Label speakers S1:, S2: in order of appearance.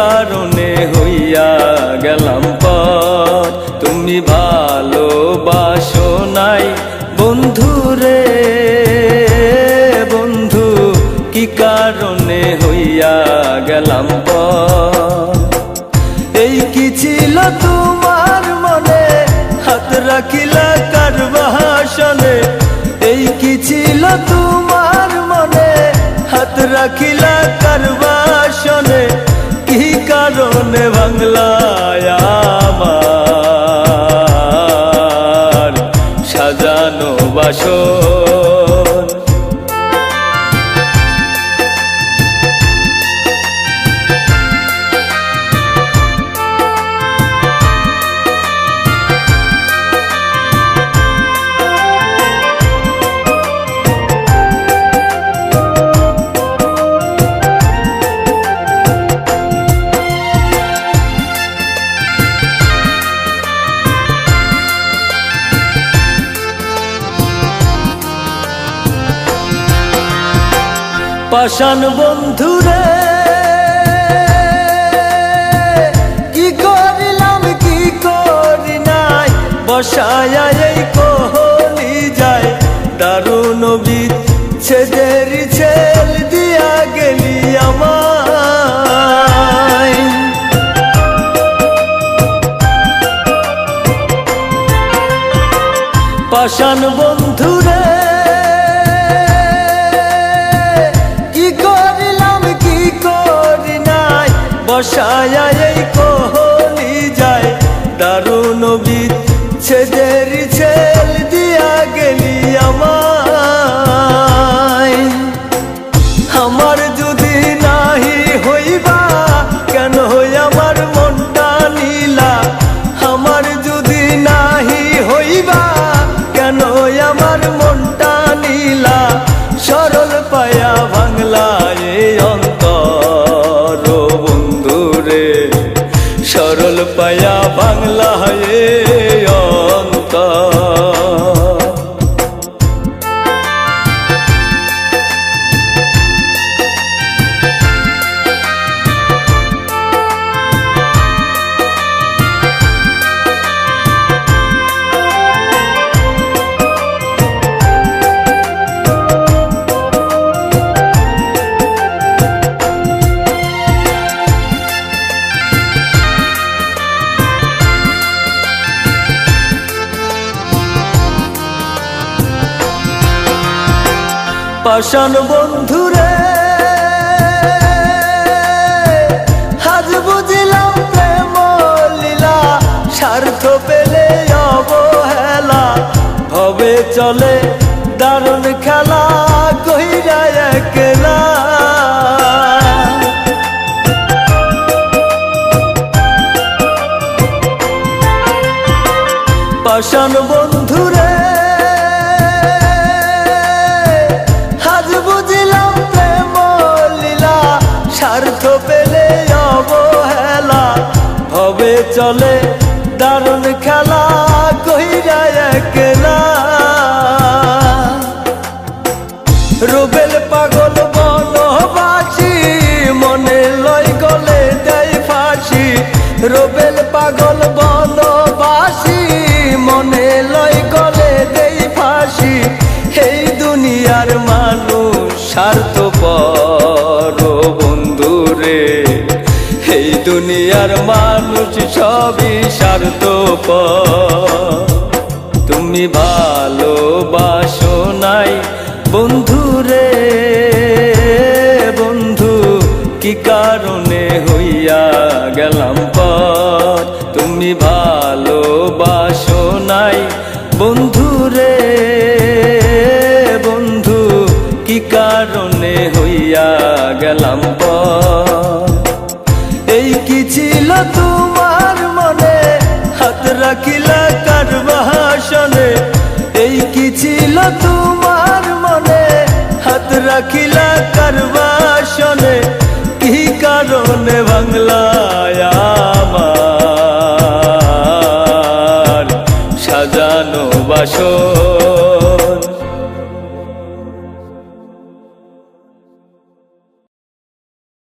S1: কারণে হইয়া গেলাম পর। তুমি ভালোবাসো নাই বন্ধু রে বন্ধু, কি কারণে হইয়া গেলাম পর। এই কি ছিল তোমার মনে, হাত রাখিলা কার বাসনে। এই কি ছিল তোমার মনে, হাত রাখিলা কার বাসনে। কি কারণে ভাঙলা আমার সাজানো বাসর। পাষাণ বন্ধুরে কি করিলাম কি করি নাই, বসায়া এই কোহলি যায়। দারুণ বিচ্ছেদের ছেল দিয়া গেলি আমায়। পাষাণ বন্ধুরে বসায়া এই কোহলি যায়। দারুণ বিচ্ছেদের ছেল দিয়া গেলি আমায়। আমার যদি নাহি হইবা কেন আমার মনটা নীলা। আমার যদি নাহি হইবা কেন আমার মনটা নীলা। সরল পায়া ভাঙলা এই অন্তর বন্ধুরে, সরল পায়া বাংলা এ অন্তর। পাষাণ বন্ধুরে আজ বুঝিলাম প্রেম লীলা। স্বার্থ পেলে অবহেলা, ভবে চলে দারুণ খেলা কইরা একলা। পাষাণ বন্ধুরে স্বার্থ পেলে অবহেলা, ভবে চলে দারুণ খেলা কইরা একলা। রুবেল পাগল বনবাসী মনে লয় গলে দেয় ফাঁসি। রুবেল পাগল বনবাসী মনে লয় গলে দেয় ফাঁসি। এই দুনিয়ার মানুষ স্বার্থপর বন্ধুরে, এই দুনিয়ার মানুষ সবই স্বার্থপর। তুমি ভালোবাসো নাই বন্ধুরে বন্ধু, কি কারণে হইয়া গেলাম পর। তুমি ভালোবাসো নাই বন্ধুরে বন্ধু, কি কারণে হইয়া গেলাম পর। এই কি ছিল তোমার মনে, হাত রাখিলা কার বাসনে। এই কি ছিল তোমার মনে, হাত রাখিলা কার বাসনে। কি কারণে ভাঙলা আমার সাজানো বাসর।